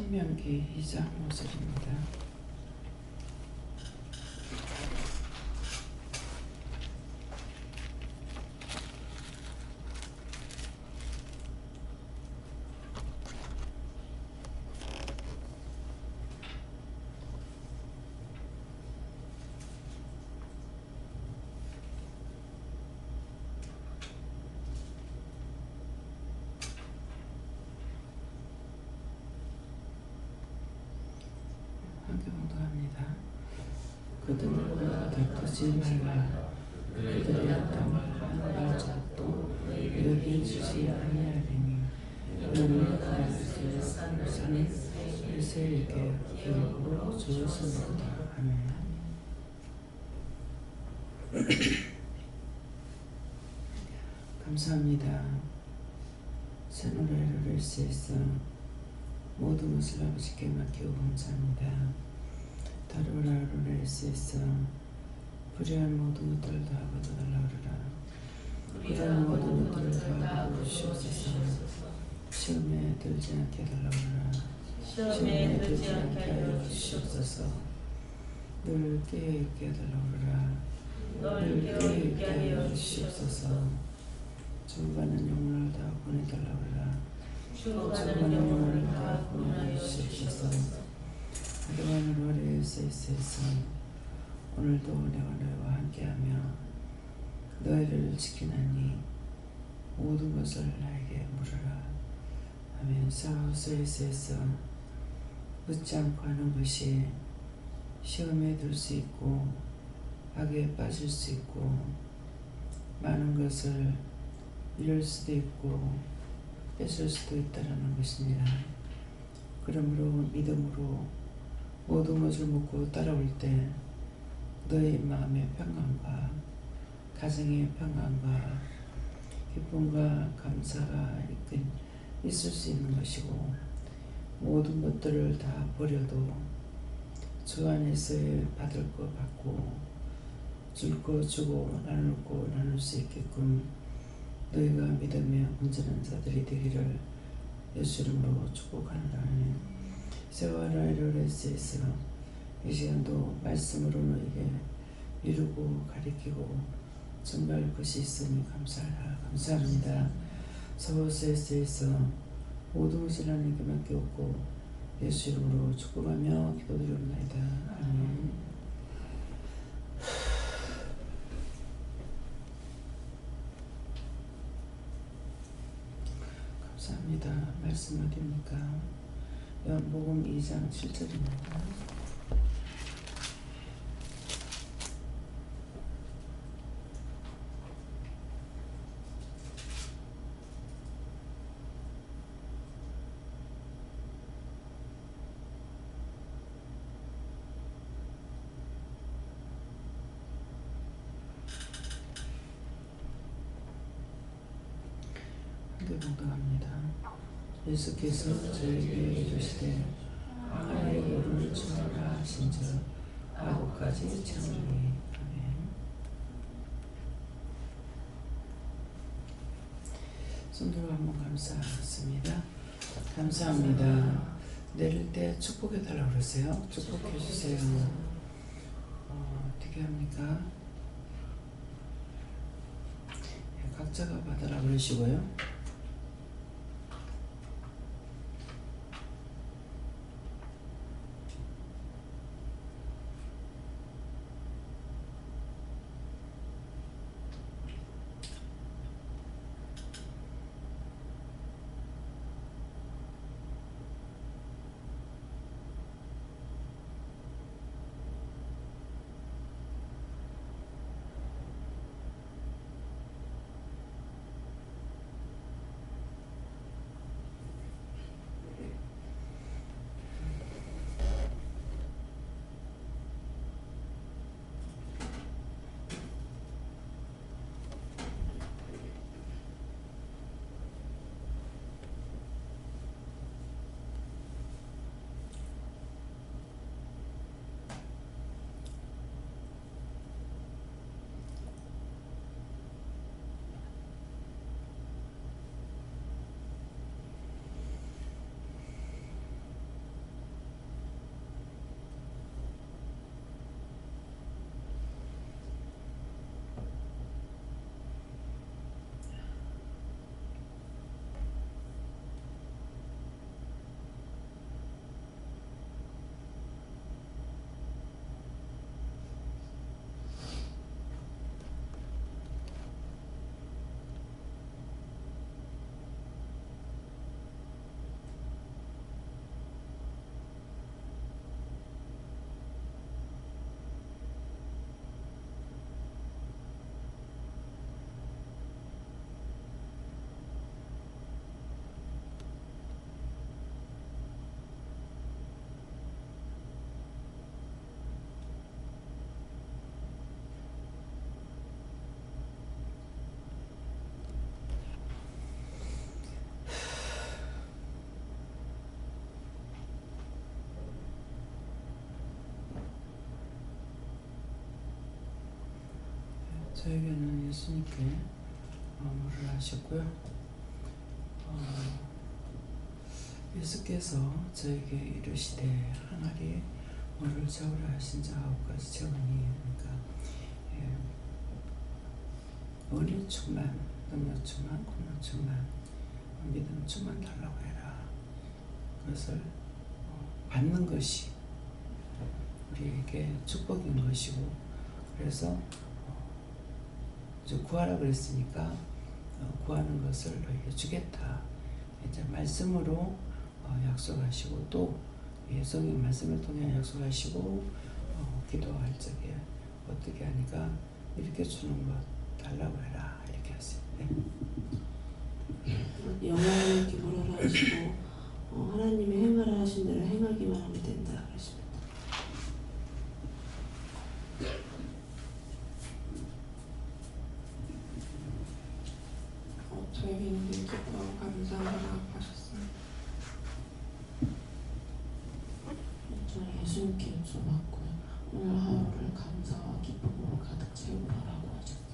신명기 2장 5절입니다. 함께 봉독합니다. 그들과 다투지 말라. 그들의 땅을 하나님의 작도 여기 주지 아니하리니 너는 그것을 산을 이스라엘에게 기업으로 주었으니까. 아멘. 감사합니다. 새 노래를 낼 수 있어 모든 것을 아버지께 맡기고 감사합니다. 다루라로 낼 수 있어 불의한 모든 것들을 다 거둬달라 그러라. 불의한 모든 것들을 다 거두시옵소서. 시험에 들지 않게 해달라 그러라. 시험에 들지 않게 하여 주시옵소서. 늘 깨어있게 해달라 그러라. 늘 깨어있게 하여 주시옵소서. 주가는 영혼을 다 보내달라 그러라. 주가는 영혼을 다 보내주시옵소서. 그동안을 오래 수 있어서 오늘도 내가 너희와 함께하며 너희를 지키나니 모든 것을 나에게 물으라. 아멘. 사우스에서 묻지 않고 하는 것이 시험에 들 수 있고 악에 빠질 수 있고 많은 것을 잃을 수도 있고 뺏을 수도 있다라는 것입니다. 그러므로 믿음으로 모든 것을 묻고 따라올 때 너의 마음의 평강과 가정의 평강과 기쁨과 감사가 있을 수 있는 것이고 모든 것들을 다 버려도 주 안에서의 받을 거 받고 줄 거 주고 나눌 거 나눌 수 있게끔 너희가 믿음에 온전한 자들이 되기를 예수 이름으로 축복하노라니. 세와라이를 에스에서 이 시간도 말씀으로 너에게 이루고 가리키고 전갈 것이 있으니 감사합니다. 서버스에서 모든 것을 하나님께 맡겼고 예수 이름으로 축복하며 기도드립니다. 아멘. 감사합니다. 말씀 어디입니까? 요한복음 2장 7절입니다. 함께 봉독합니다. 예수께서 저에게 이르시되 나의 이름을 청하라 하신즉 아고까지 청하니. 아멘. 손들어 한번 감사하겠습니다. 감사합니다. 내릴 때 축복해달라고 그러세요. 축복해주세요. 어떻게 합니까? 각자가 받으라 그러시고요. 저에게는 예수님께 물을 하셨고요. 예수께서 저에게 이르시되 항아리에 물을 채우라 하신 자 9가지 채우니, 그러니까 은혜 충만, 능력 충만, 권능 충만, 믿음 충만 달라고 해라. 그것을 받는 것이 우리에게 축복인 것이고, 그래서 이제 구하라 그랬으니까 구하는 것을 너희에게 주겠다. 이제 말씀으로 약속하시고, 또 성경 말씀을 통해 약속하시고, 기도할 적에 어떻게 하니까 이렇게 주는 것 달라고 해라, 이렇게 하세요. 네. 영화를 기부를 하시고 하나님의 행하라 하신 대로 행하기만 하면 된다 그러십니다. 저에게는 기뻐하고 감사하라 하셨습니다. 저는 예수님께 용서받고요. 오늘 하루를 감사와 기쁨으로 가득 채우라라고 하셨습니다.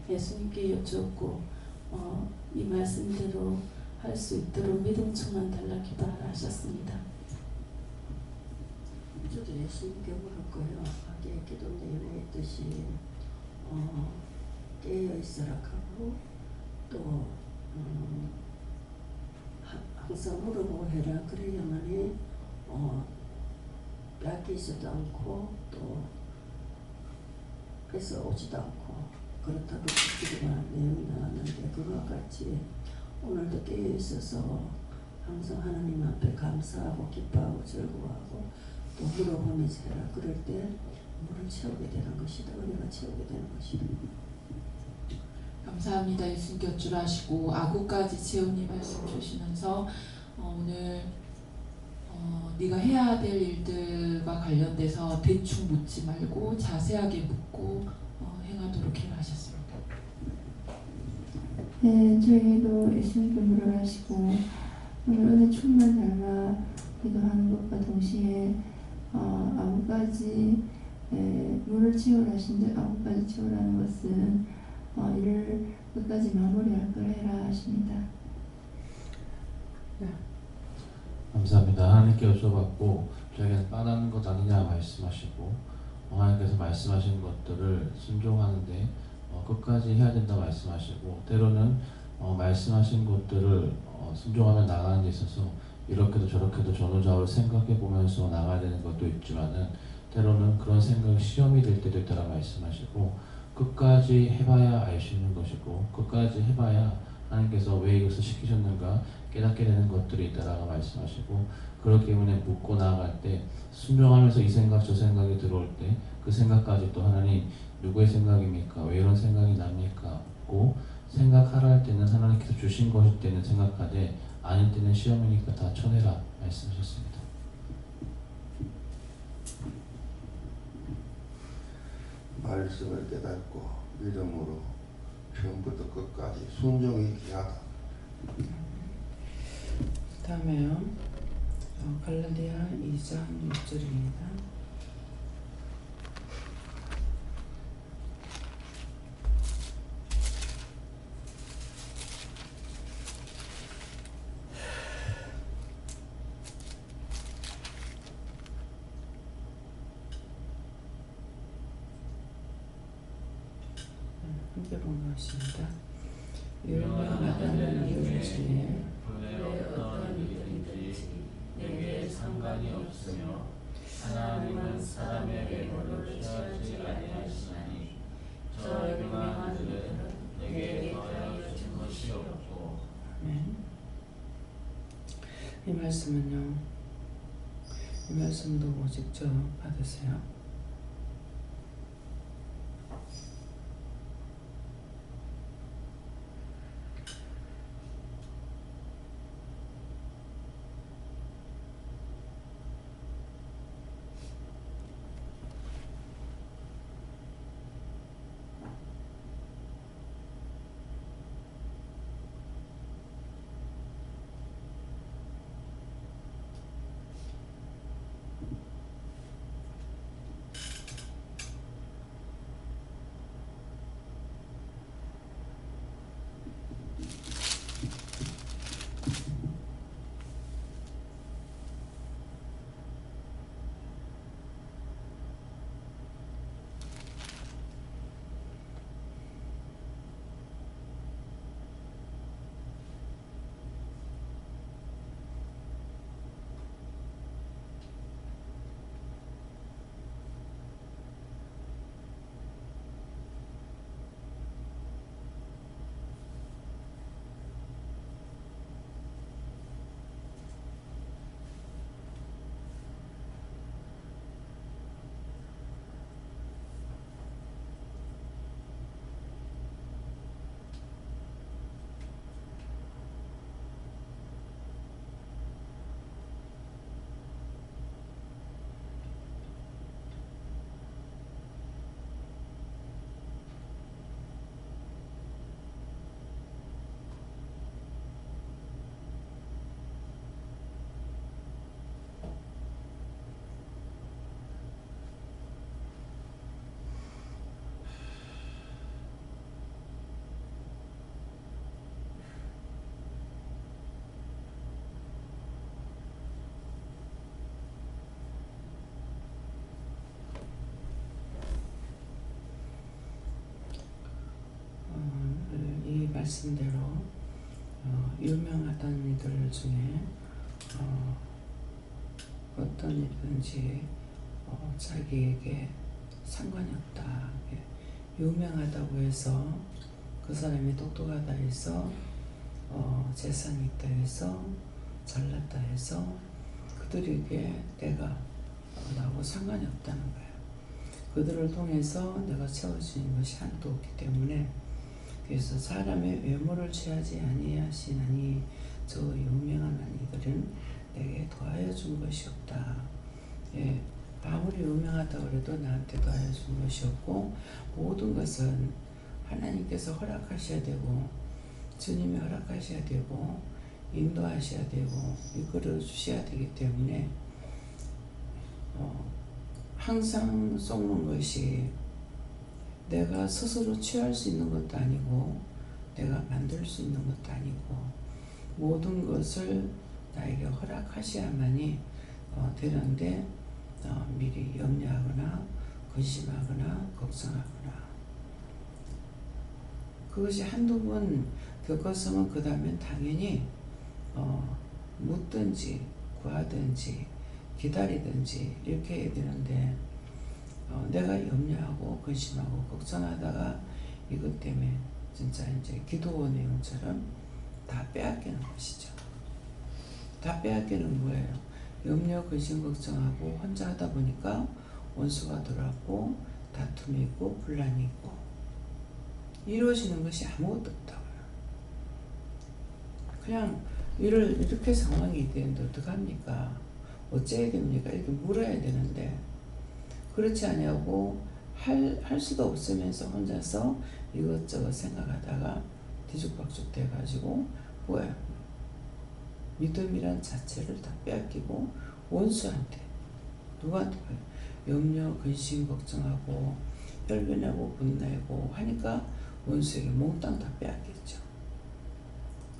예수님께 여쭙고 이 말씀대로 할 수 있도록 믿음 충만 달라 기도하라 하셨습니다. 저도 예수님께 물을 거예요. 아까 기도 내용에 있듯이 깨어 있으라 하고, 또 항상 물어보고 해라. 그래야만이 뺏기지도 않고 또 뺏어 오지도 않고 그렇다고 기도가 내용이 나왔는데, 그와 같이 오늘도 깨어 있어서 항상 하나님 앞에 감사하고 기뻐하고 즐거워하고 또 물어보면서 해라. 그럴 때 물을 채우게 되는 것이다. 은혜가 채우게 되는 것이다. 감사합니다. 예수님께 어쭈라 하시고 아구까지 채우니 말씀 주시면서 오늘 네가 해야 될 일들과 관련돼서 대충 묻지 말고 자세하게 묻고 행하도록 해라 하셨습니다. 네, 저희도 예수님께 물을 하시고 오늘 은혜 충만 닮아 기도하는 것과 동시에 9가지 물을 채우라 하신 데 9가지 채우라는 것은 이를 끝까지 마무리할 걸 해라 하십니다. 네. 감사합니다. 하나님께 여쭤봤고 저에게는 빠나는 것 아니냐 말씀하시고, 하나님께서 말씀하신 것들을 순종하는데 끝까지 해야 된다 말씀하시고, 때로는 말씀하신 것들을 순종하며 나가는 데 있어서 이렇게도 저렇게도 전후좌우를 생각해 보면서 나가야 되는 것도 있지만은, 때로는 그런 생각이 시험이 될 때도 있다라 말씀하시고, 끝까지 해봐야 알 수 있는 것이고, 끝까지 해봐야 하나님께서 왜 이것을 시키셨는가 깨닫게 되는 것들이 있다라고 말씀하시고, 그렇기 때문에 묻고 나아갈 때 순종하면서 이 생각 저 생각이 들어올 때 그 생각까지 또 하나님 누구의 생각입니까? 왜 이런 생각이 납니까? 고 생각하라 할 때는 하나님께서 주신 것일 때는 생각하되, 아닐 때는 시험이니까 다 쳐내라 말씀하셨습니다. 말씀을 깨닫고 믿음으로 처음부터 끝까지 순종이 귀하다. 다음에요. 갈라디아 2장 6절입니다. 함께 공부하십니다. 유명하다는 이유 중에 내 어떤 일이든지 내게 상관이 없으며 하나님은 사람의 계보를 취하지 아니하시나니 저 유명한 들은 내게 더하여 준 것이 없고. 아멘. 이 말씀은요, 이 말씀도 직접 받으세요. 말씀대로 유명하던 이들 중에 어떤 일이든지 자기에게 상관이 없다. 유명하다고 해서 그 사람이 똑똑하다 해서 재산이 있다 해서 잘났다 해서 그들에게 내가 나하고 상관이 없다는 거예요. 그들을 통해서 내가 채워지는 것이 하나도 없기 때문에 그래서 사람의 외모를 취하지 아니하시나니 저 유명한 이들은 내게 더하여 준 것이 없다. 예, 아무리 유명하다고 해도 나한테 더하여 준 것이 없고 모든 것은 하나님께서 허락하셔야 되고 주님이 허락하셔야 되고 인도하셔야 되고 이끌어 주셔야 되기 때문에 항상 쏟는 것이 내가 스스로 취할 수 있는 것도 아니고 내가 만들 수 있는 것도 아니고 모든 것을 나에게 허락하셔야만이 되는데 미리 염려하거나 근심하거나 걱정하거나 그것이 한두 번 겪었으면 그 다음엔 당연히 묻든지 구하든지 기다리든지 이렇게 해야 되는데 내가 염려하고 근심하고 걱정하다가 이것 때문에 진짜 이제 기도원 내용처럼 다 빼앗기는 것이죠. 다 빼앗기는 거예요. 염려, 근심, 걱정하고 혼자 하다 보니까 원수가 들어왔고 다툼이 있고 분란이 있고 이루어지는 것이 아무것도 없다고요. 그냥 이렇게 상황이 되는데 어떡합니까? 어째야 됩니까? 이렇게 물어야 되는데 그렇지 않냐고 할 수도 없으면서 혼자서 이것저것 생각하다가 뒤죽박죽 돼가지고 뭐야? 믿음이란 자체를 다 빼앗기고 원수한테 누구한테 봐요? 염려, 근심, 걱정하고 혈변하고 분내고 하니까 원수에게 몽땅 다 빼앗겼죠.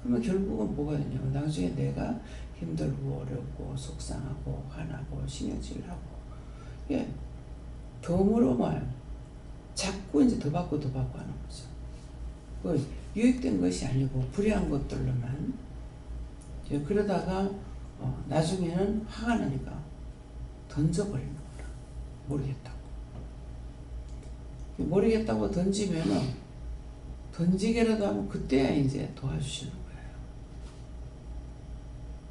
그러면 결국은 뭐가 되냐면 나중에 내가 힘들고 어렵고 속상하고 화나고 신경질나고 예, 덤으로만 자꾸 이제 더 받고 하는 거죠. 그 유익된 것이 아니고 불의한 것들로만 그러다가 나중에는 화가 나니까 던져버리는 거라. 모르겠다고 던지면은 던지게라도 하면 그때야 이제 도와주시는 거예요.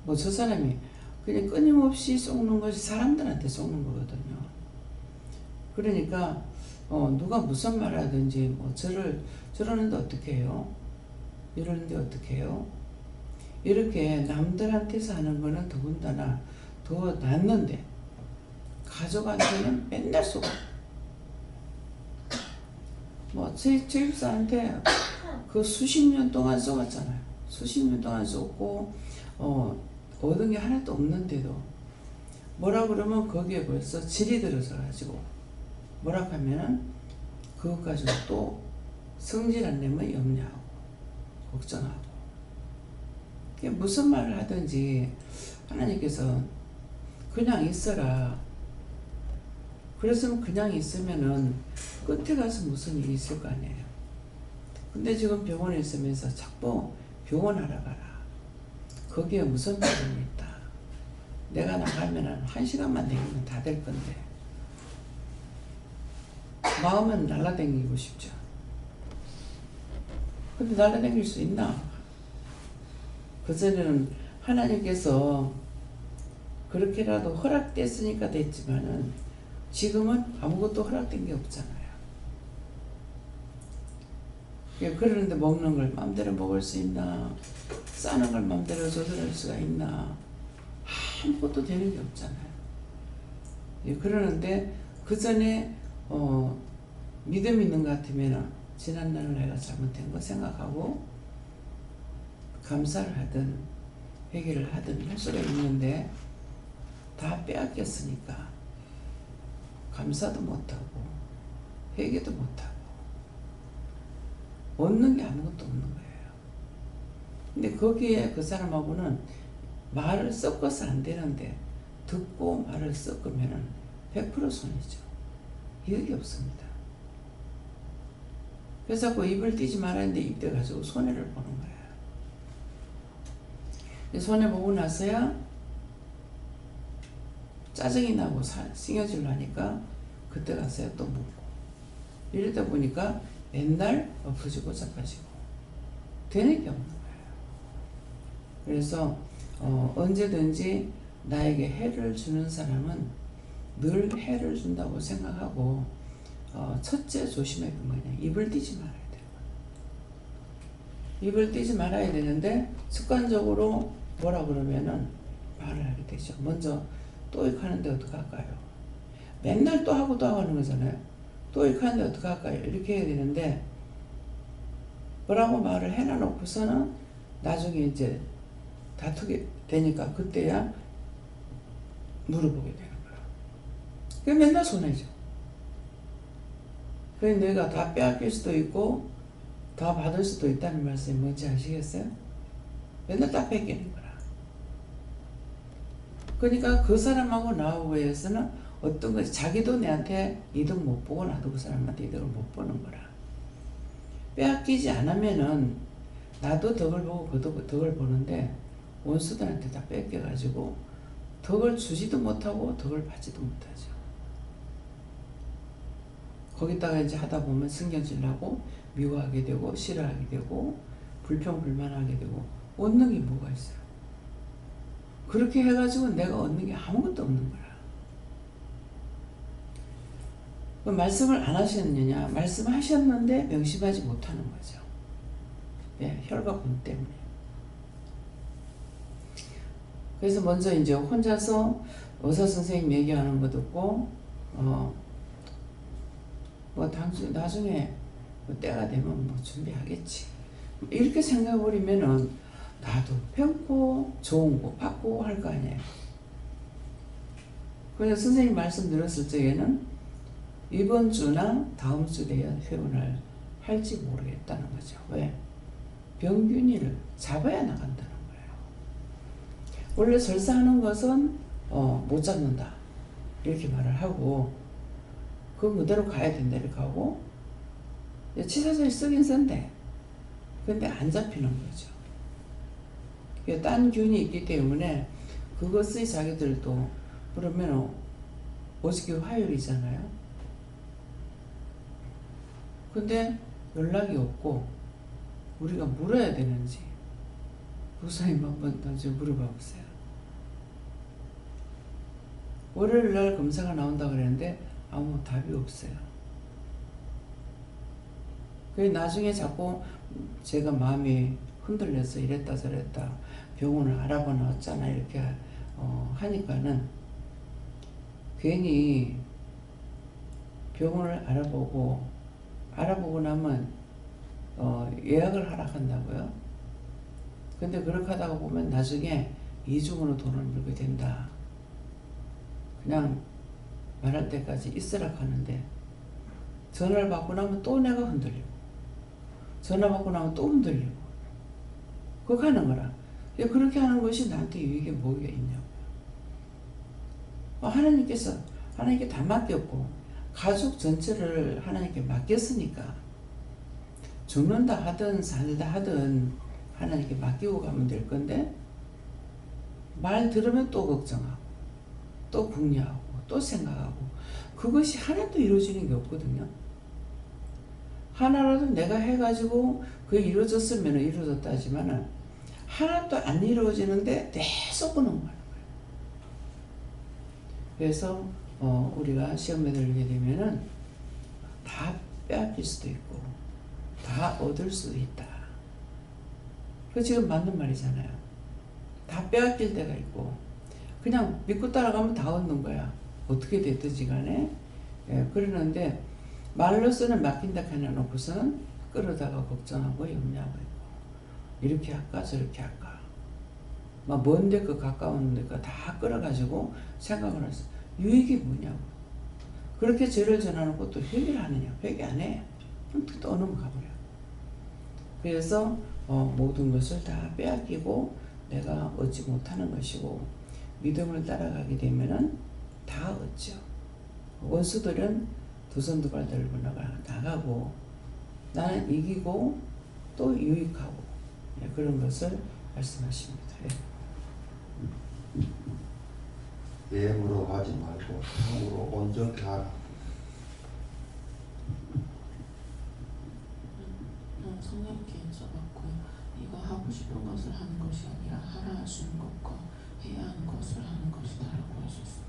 뭐 저 사람이 그냥 끊임없이 속는 것이 사람들한테 속는 거거든요. 그러니까 누가 무슨 말 하든지 뭐 저러는데 어떻게 해요? 이러는데 어떻게 해요? 이렇게 남들한테서 하는 거는 더군다나 더 낫는데 가족한테는 맨날 쏘고 뭐 제 집사한테 그 수십 년 동안 쏘았잖아요. 수십 년 동안 쏘고 얻은 게 하나도 없는데도 뭐라 그러면 거기에 벌써 질이 들어서 가지고 뭐라 하면은 그것 가지고 또 성질 안 내면 염려하고 걱정하고 무슨 말을 하든지 하나님께서 그냥 있어라. 그랬으면 그냥 있으면은 끝에 가서 무슨 일이 있을 거 아니에요. 근데 지금 병원에 있으면서 자꾸 병원 알아가라. 거기에 무슨 병원이 있다. 내가 나가면은 1시간만 내기면 다 될 건데 마음은 날라다니고 싶죠. 근데 날라다닐 수 있나? 그전에는 하나님께서 그렇게라도 허락됐으니까 됐지만은 지금은 아무것도 허락된 게 없잖아요. 그러는데 먹는 걸 마음대로 먹을 수 있나? 싸는 걸 마음대로 조절할 수가 있나? 아무것도 되는 게 없잖아요. 그러는데 그 전에 믿음 있는 것 같으면 지난날 내가 잘못된 거 생각하고 감사를 하든 회개를 하든 할 수가 있는데 다 빼앗겼으니까 감사도 못하고 회개도 못하고 얻는 게 아무것도 없는 거예요. 근데 거기에 그 사람하고는 말을 섞어서 안 되는데 듣고 말을 섞으면 100% 손이죠. 이득이 없습니다. 그래서 그 입을 띄지 말았는데 이때 가지고 손해를 보는 거야. 손해 보고 나서야 짜증이 나고 싱어질로 하니까 그때 가서야 또 묻고 이러다 보니까 맨날 엎어지고 자빠지고 되는 게 없는 거예요. 그래서 언제든지 나에게 해를 주는 사람은 늘 해를 준다고 생각하고 첫째 조심해야 되는 거냐, 입을 띄지 말아야 돼요. 입을 띄지 말아야 되는데 습관적으로 뭐라 그러면은 말을 하게 되죠. 먼저 또익 하는데 어떡할까요? 맨날 또 하고 또 하고 하는 거잖아요. 또익 하는데 어떡할까요? 이렇게 해야 되는데 뭐라고 말을 해놔놓고서는 나중에 이제 다투게 되니까 그때야 물어보게 되는 거야. 그게 맨날 손해죠. 그래서 내가 다 빼앗길 수도 있고 다 받을 수도 있다는 말씀이 뭔지 아시겠어요? 맨날 다 뺏기는 거라. 그러니까 그 사람하고 나하고 위해서는 어떤 것이 자기도 내한테 이득 못 보고 나도 그 사람한테 이득을 못 보는 거라. 빼앗기지 않으면은 나도 덕을 보고 그도 덕을 보는데 원수들한테 다 뺏겨가지고 덕을 주지도 못하고 덕을 받지도 못하죠. 거기다가 이제 하다 보면 신경질 나고 미워하게 되고 싫어하게 되고 불평불만하게 되고 얻는 게 뭐가 있어요? 그렇게 해가지고 내가 얻는 게 아무것도 없는 거라. 말씀을 안 하셨느냐? 말씀하셨는데 명심하지 못하는 거죠. 예, 혈과분 때문에. 그래서 먼저 이제 혼자서 의사 선생님 얘기하는 거 듣고 나중에 때가 되면 뭐 준비하겠지. 이렇게 생각해버리면은 나도 배우고 좋은 거 받고 할 거 아니에요. 그래서 선생님 말씀 들었을 적에는 이번 주나 다음 주에 회원을 할지 모르겠다는 거죠. 왜? 병균이를 잡아야 나간다는 거예요. 원래 설사하는 것은 못 잡는다 이렇게 말을 하고 그 그대로 가야 된다 이렇게 하고 치사절이 쓰긴 쓴데 근데 안 잡히는 거죠. 딴 균이 있기 때문에 그것의 자기들도 그러면 오직이 화요일이잖아요. 근데 연락이 없고 우리가 물어야 되는지 부사님 한번 더 좀 물어봐 보세요. 월요일 날 검사가 나온다 그랬는데 아무 답이 없어요. 그게 나중에 자꾸 제가 마음이 흔들려서 이랬다 저랬다 병원을 알아봐 놨잖아 이렇게 하니까는 괜히 병원을 알아보고 나면 예약을 하라 한다고요. 근데 그렇게 하다가 보면 나중에 이중으로 돈을 물게 된다. 그냥 말할 때까지 있으라 하는데 전화를 받고 나면 또 내가 흔들리고 전화 받고 나면 또 흔들리고 그렇게 하는 거라. 그렇게 하는 것이 나한테 유익이 뭐가 있냐고요. 하나님께 다 맡겼고 가족 전체를 하나님께 맡겼으니까 죽는다 하든 살다 하든 하나님께 맡기고 가면 될 건데 말 들으면 또 걱정하고 또 궁리하고 또 생각하고 그것이 하나도 이루어지는 게 없거든요. 하나라도 내가 해가지고 그게 이루어졌으면 이루어졌다 하지만은 하나도 안 이루어지는데 계속 끊어가는 거예요. 그래서 우리가 시험에 들게 되면은 다 빼앗길 수도 있고 다 얻을 수도 있다. 그 지금 맞는 말이잖아요. 다 빼앗길 때가 있고 그냥 믿고 따라가면 다 얻는 거야. 어떻게 됐든지 간에. 예, 그러는데 말로서는 맡긴다 해놓고서는 끌어다가 걱정하고 염려하고 있고 이렇게 할까 저렇게 할까 막 먼데 그 가까운 데가 다 끌어가지고 생각을 해서 유익이 뭐냐고. 그렇게 죄를 전하는 것도 회개를 하느냐. 회개 안 해. 또 넘어가버려. 그래서 모든 것을 다 빼앗기고 내가 얻지 못하는 것이고 믿음을 따라가게 되면은 다 얻죠. 원수들은 두 손 두 발 들고 나가고 나는 이기고 또 유익하고 그런 것을 말씀하십니다. 예물로 하지 말고 참으로 온전케 하라. 성령께 여쭤봤고요. 이거 하고 싶은 것을 하는 것이 아니라 하라 하시는 것과 해야 하는 것을 하는 것이다라고 하셨습니다.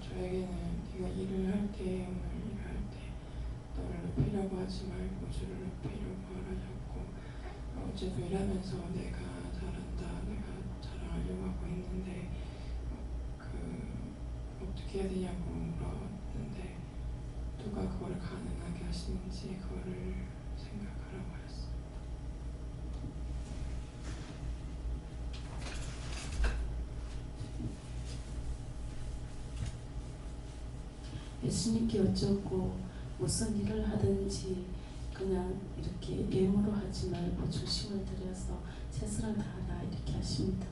저에게는 네가 일을 할 때, 오늘 일할 때 너를 높이려고 하지 말고 주를 높이려고 하라셨고, 어제도 일하면서 내가 잘한다, 내가 자랑하려고 하고 있는데 어떻게 해야 되냐고 물었는데 누가 그거를 가능하게 하시는지 그거를 생각하라고 하셨습니다. 예수님께 여쭙고 무슨 일을 하든지 그냥 이렇게 예물로 하지 말고 중심을 들여서 최선을 다하라 이렇게 하십니다.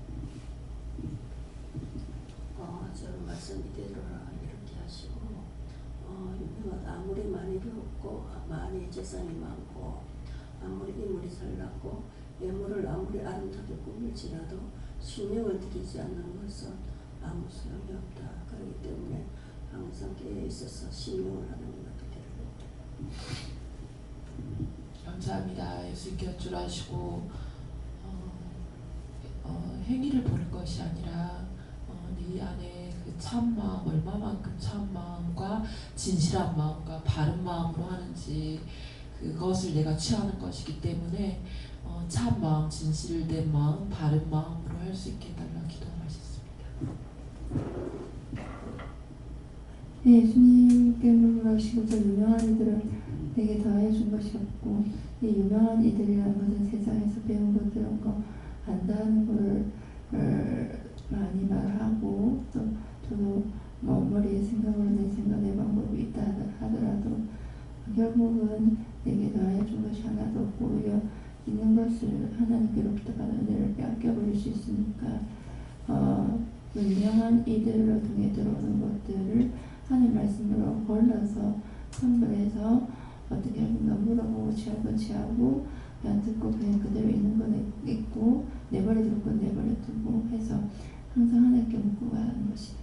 저 말씀 이대로라 이렇게 하시고 아무리 많이 배웠고 많이 재산이 많고 아무리 인물이 잘났고 예물을 아무리 아름답게 꾸밀지라도 신명을 들이지 않는 것은 아무 소용이 없다. 그렇기 때문에 항상 깨어 있어서 신명을 하는 것도 되는 감사합니다. 예수님께 여쭈라시고 행위를 보는 것이 아니라 네 안에 그 참마음, 얼마만큼 참마음과 진실한 마음과 바른 마음으로 하는지 그것을 내가 취하는 것이기 때문에 참마음, 진실된 마음, 바른 마음으로 할 수 있게 해달라고 기도하셨습니다. 예수님께 물으시고 저 유명한 이들을 내게 더해 준 것이 없고 이 유명한 이들이라는 것은 세상에서 배운 것 들은 거 안다는 걸 많이 말하고 또 저도 머리에 생각으로 내 생각 내 방법이 있다 하더라도 결국은 내게 더해 준 것이 하나도 없고 오히려 있는 것을 하나님께로부터 받은 은혜를 빼앗겨버릴 수 있으니까 유명한 이들을 통해 들어오는 것들을 하나님 말씀으로 골라서 선별해서 어떻게 하면 물어보고 취할 건 취하고 그냥 듣고 그냥 그대로 있는 건 있고 내버려둘 건 내버려두고 해서 항상 하나님께 묻고 가는 것이다.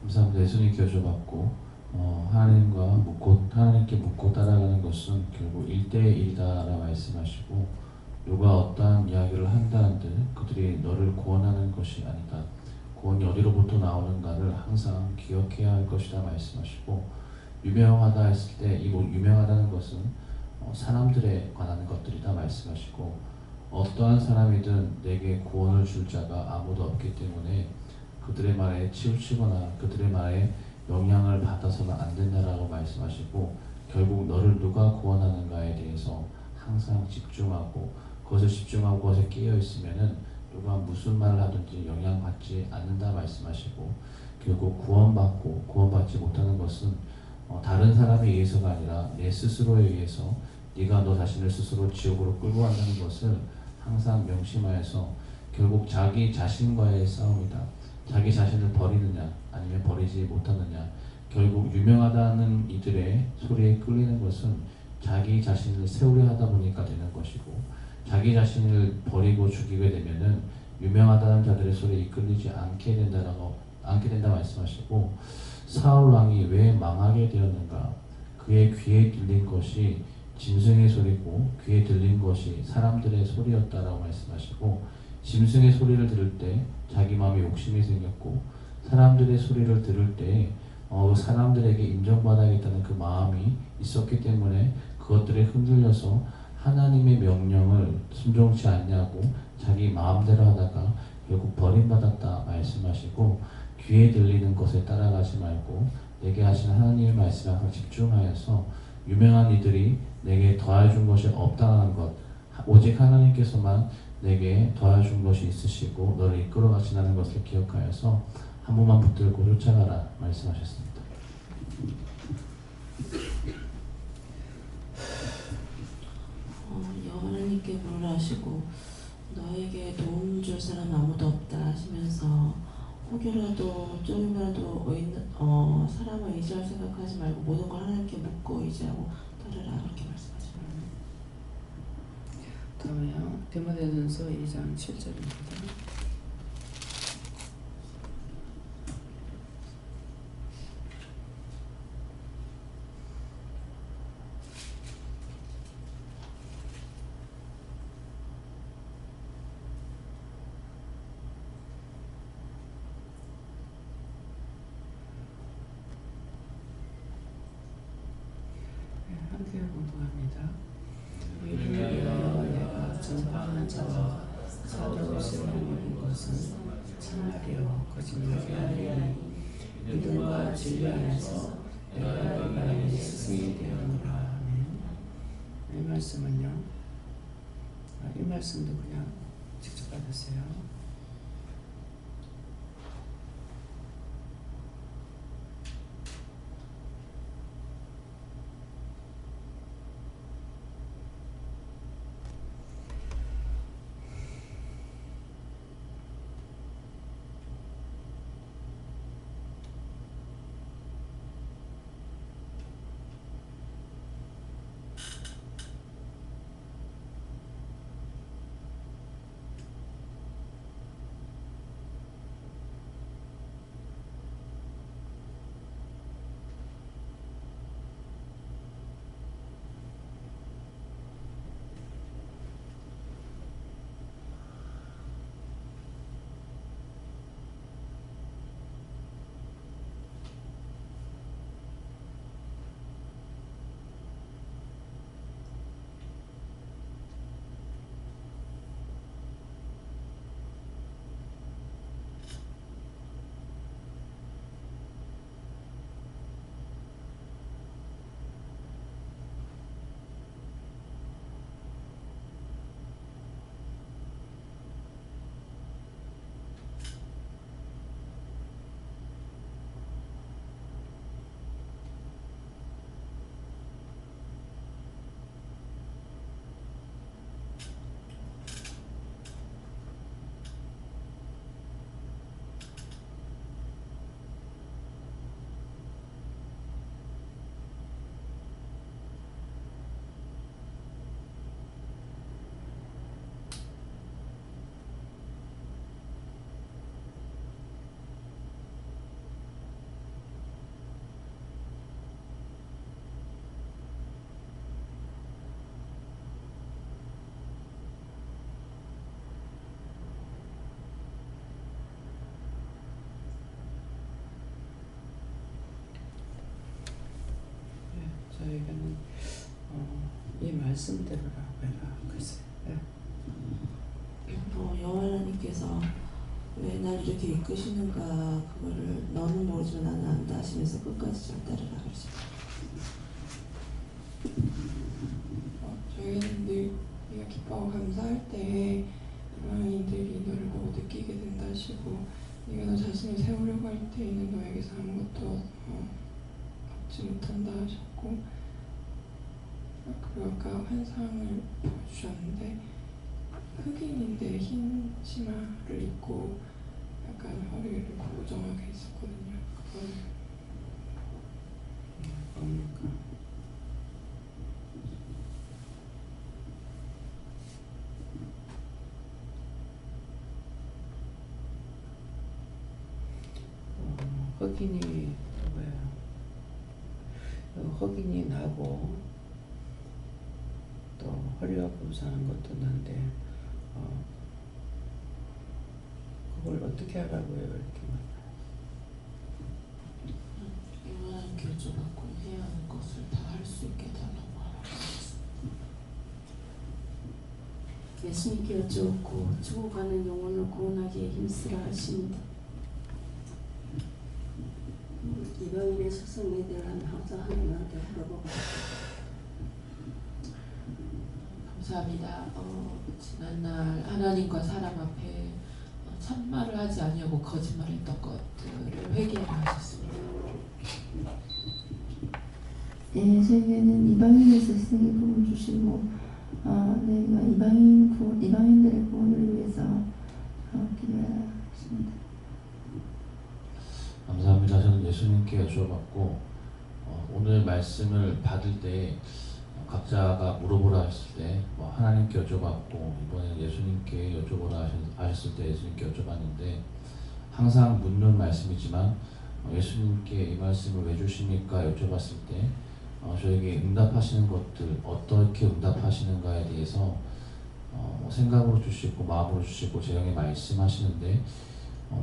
감사합니다. 예수님께 여쭤봤고 하나님께 묻고 따라가는 것은 결국 1대1이다라고 말씀하시고 누가 어떠한 이야기를 한다는데 그들이 너를 구원하는 것이 아니다. 구원이 어디로부터 나오는가를 항상 기억해야 할 것이다 말씀하시고 유명하다 했을 때 이 유명하다는 것은 사람들에 관한 것들이다 말씀하시고 어떠한 사람이든 내게 구원을 줄 자가 아무도 없기 때문에 그들의 말에 치우치거나 그들의 말에 영향을 받아서는 안 된다라고 말씀하시고 결국 너를 누가 구원하는가에 대해서 항상 집중하고 그것에 집중하고 그것에 끼어 있으면은 누가 무슨 말을 하든지 영향받지 않는다 말씀하시고 결국 구원받지 못하는 것은 다른 사람에 의해서가 아니라 내 스스로에 의해서 네가 너 자신을 스스로 지옥으로 끌고 간다는 것을 항상 명심하여서 결국 자기 자신과의 싸움이다. 자기 자신을 버리느냐 아니면 버리지 못하느냐 결국 유명하다는 이들의 소리에 끌리는 것은 자기 자신을 세우려 하다 보니까 되는 것이고 자기 자신을 버리고 죽이게 되면은 유명하다는 자들의 소리에 이끌리지 않게 된다 말씀하시고 사울 왕이 왜 망하게 되었는가 그의 귀에 들린 것이 짐승의 소리고 귀에 들린 것이 사람들의 소리였다라고 말씀하시고 짐승의 소리를 들을 때 자기 마음에 욕심이 생겼고 사람들의 소리를 들을 때 사람들에게 인정받아야겠다는 그 마음이 있었기 때문에 그것들에 흔들려서 하나님의 명령을 순종치 않냐고 자기 마음대로 하다가 결국 버림받았다 말씀하시고 귀에 들리는 것에 따라가지 말고 내게 하신 하나님의 말씀에 항상 집중하여서 유명한 이들이 내게 더해준 것이 없다는 것 오직 하나님께서만 내게 더해준 것이 있으시고 너를 이끌어 가시는 것을 기억하여서 한 번만 붙들고 쫓아가라 말씀하셨습니다. 하나님께 물으시고 너에게 도움 줄 사람 아무도 없다 하시면서 혹여라도 조금이라도 사람을 의지할 생각하지 말고 모든 걸 하나님께 묻고 의지하고 따르라 그렇게 말씀하시나요? 다음에요. 디모데전서 2장 7절입니다. 함께 공부합니다. 이를 위하여 내가 전파하는 자와 사도로 세우는 것은 참말이요 거짓말이 아니니 믿음과 진리 안에서 내가 이방인의 스승이 되었노라. 아멘. 이 말씀은요. 이 말씀도 그냥 직접 받으세요. 저에게는 이 말씀대로라고 해라. 글쎄. 여호와 하나님께서 왜 날 이렇게 이끄시는가 그거를 너는 모르지만 나는 안다 하시면서 끝까지 잘 따르라 그러십니다. 저희는 늘 네가 기뻐하고 감사할 때에 이방인들이 너를 보고 느끼게 된다 하시고 네가 너 자신을 세우려고 할 때에는 너에게서 아무것도 얻지 못한다 하셨고 그리고 아까 환상을 보여주셨는데 흑인인데 흰 치마를 입고 약간 허리를 고정하게 있었거든요. 그걸 뭡니까? 흑인이 뭐야? 흑인이 나고 또 허리가 부상한 것도 난데 그걸 어떻게 하라고요? 이렇게 영원한 교조받고 해야 하는 것을 다 할 수 있게 달라고 하라고 예수님께 여쭈었고 죽어가는 영혼을 구원하기에 힘쓰라 하십니다. 이방인의 스승이 되려면 항상 하나님한테 물어보고 감사합니다. 지난날 하나님과 사람 앞에 참말을 하지 아니하고 거짓말했던 것들을 회개하셨습니다. 예, 저에게는 이방인의 스승이 복을 주시고 내가 이방인들의 구원을 위해서 기도해야 하십니다. 감사합니다. 저는 예수님께 여쭤봤고 오늘 말씀을 받을 때 각자가 물어보라 했을 때 하나님께 여쭤봤고 이번에 예수님께 여쭤보라 하셨을 때 예수님께 여쭤봤는데 항상 묻는 말씀이지만 예수님께 이 말씀을 왜 주십니까 여쭤봤을 때 저에게 응답하시는 것들 어떻게 응답하시는가에 대해서 생각으로 주시고 마음으로 주시고 제형에 말씀하시는데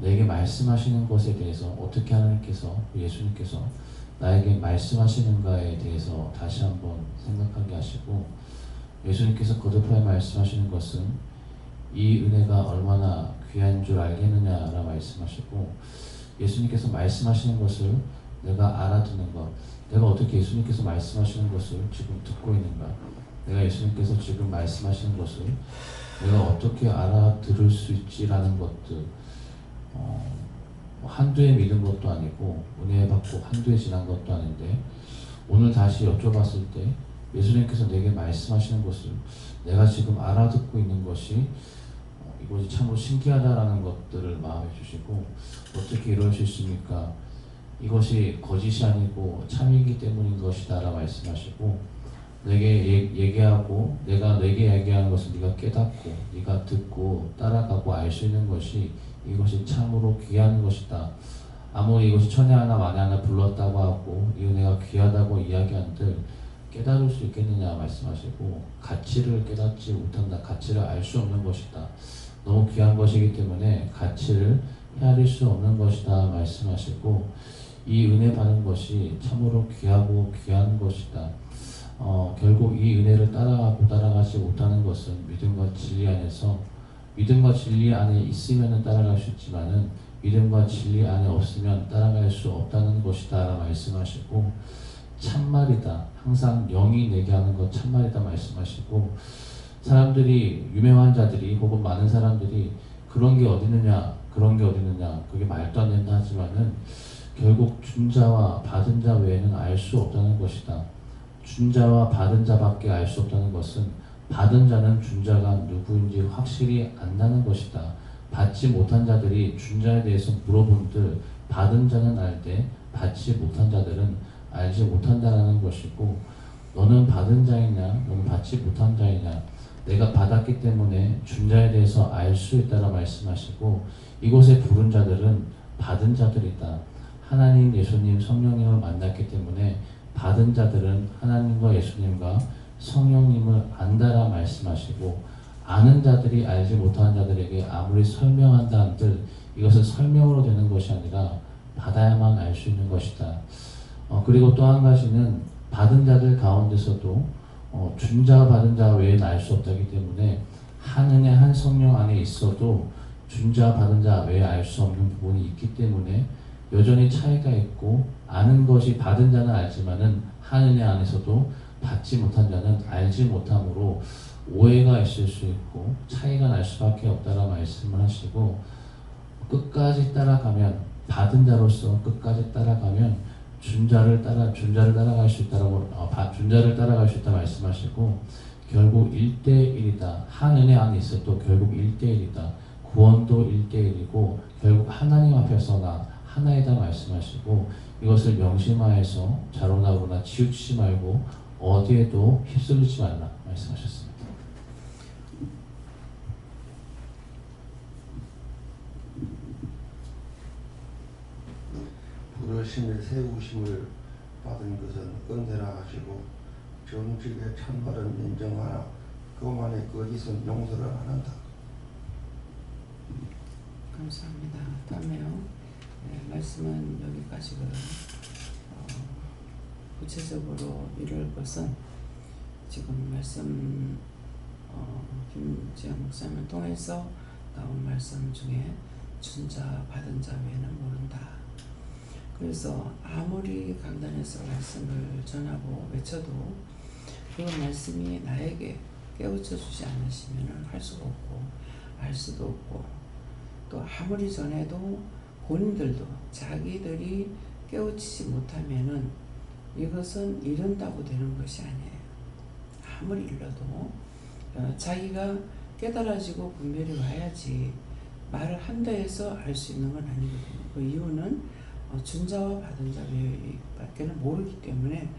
내게 말씀하시는 것에 대해서 어떻게 하나님께서 예수님께서 나에게 말씀하시는가에 대해서 다시 한번 생각하게 하시고 예수님께서 거듭하여 말씀하시는 것은 이 은혜가 얼마나 귀한 줄 알겠느냐라 말씀하시고 예수님께서 말씀하시는 것을 내가 알아듣는 것 내가 어떻게 예수님께서 말씀하시는 것을 지금 듣고 있는가 내가 예수님께서 지금 말씀하시는 것을 내가 어떻게 알아들을 수 있지라는 것들 한두에 믿은 것도 아니고 은혜 받고 한두에 지난 것도 아닌데 오늘 다시 여쭤봤을 때 예수님께서 내게 말씀하시는 것을 내가 지금 알아듣고 있는 것이 이것이 참으로 신기하다라는 것들을 마음에 주시고 어떻게 이럴 수 있습니까? 이것이 거짓이 아니고 참이기 때문인 것이다 라 말씀하시고 내게 얘기하고 내가 내게 얘기하는 것을 네가 깨닫고 네가 듣고 따라가고 알 수 있는 것이 이것이 참으로 귀한 것이다. 아무리 이것이 천에 하나 만에 하나 불렀다고 하고 이 은혜가 귀하다고 이야기한들 깨달을 수 있겠느냐 말씀하시고 가치를 깨닫지 못한다. 가치를 알 수 없는 것이다. 너무 귀한 것이기 때문에 가치를 헤아릴 수 없는 것이다 말씀하시고 이 은혜 받은 것이 참으로 귀하고 귀한 것이다. 결국 이 은혜를 따라가지 못하는 것은 믿음과 진리 안에서 믿음과 진리 안에 있으면 따라갈 수 있지만은 믿음과 진리 안에 없으면 따라갈 수 없다는 것이다 라 말씀하시고 참말이다. 항상 영이 내게 하는 것 참말이다 말씀하시고 사람들이 유명한 자들이 혹은 많은 사람들이 그런 게 어디느냐 그게 말도 안 된다 하지만은 결국 준 자와 받은 자 외에는 알 수 없다는 것이다. 준 자와 받은 자밖에 알 수 없다는 것은 받은 자는 준 자가 누구인지 확실히 안다는 것이다. 받지 못한 자들이 준 자에 대해서 물어본들 받은 자는 알되 받지 못한 자들은 알지 못한다는 것이고 너는 받은 자이냐 너는 받지 못한 자이냐 내가 받았기 때문에 준 자에 대해서 알 수 있다라 말씀하시고 이곳에 부른 자들은 받은 자들이다. 하나님 예수님 성령님을 만났기 때문에 받은 자들은 하나님과 예수님과 성령님을 안다라 말씀하시고 아는 자들이 알지 못하는 자들에게 아무리 설명한다 한들 이것은 설명으로 되는 것이 아니라 받아야만 알 수 있는 것이다. 그리고 또 한 가지는 받은 자들 가운데서도 준 자 받은 자 외에는 알 수 없다기 때문에 한 은혜 한 성령 안에 있어도 준 자 받은 자 외에 알 수 없는 부분이 있기 때문에 여전히 차이가 있고 아는 것이 받은 자는 알지만은 한 은혜 안에서도 받지 못한 자는 알지 못함으로 오해가 있을 수 있고 차이가 날 수밖에 없다라 말씀을 하시고 끝까지 따라가면 받은 자로서 끝까지 따라가면 준 자를 따라갈 수 있다라고 준 자를 따라갈 수 있다 말씀하시고 결국 1대1이다. 한 은혜 안에 있어도 결국 1대1이다. 구원도 1대1이고 결국 하나님 앞에서나 하나이다 말씀하시고 이것을 명심하여서 자로나로나 치우치지 말고 어디에도 휩쓸리지 말라 말씀하셨습니다. 부르심의 세우심을 받은 것은 은혜라 하시고 정직의 참말은 인정하나 그만의 거짓은 용서를 안 한다. 감사합니다. 다음에요. 네, 말씀은 여기까지고요. 구체적으로 이룰 것은 지금 말씀 김지영 목사님을 통해서 나온 말씀 중에 준 자 받은 자 외에는 모른다. 그래서 아무리 강단에서 말씀을 전하고 외쳐도 그 말씀이 나에게 깨우쳐 주지 않으시면 할 수가 없고 알 수도 없고 또 아무리 전해도 본인들도 자기들이 깨우치지 못하면은 이것은 이른다고 되는 것이 아니에요. 아무리 일러도 자기가 깨달아지고 분별이 와야지 말을 한다 해서 알 수 있는 건 아니거든요. 그 이유는 준 자와 받은 자의 밖에는 모르기 때문에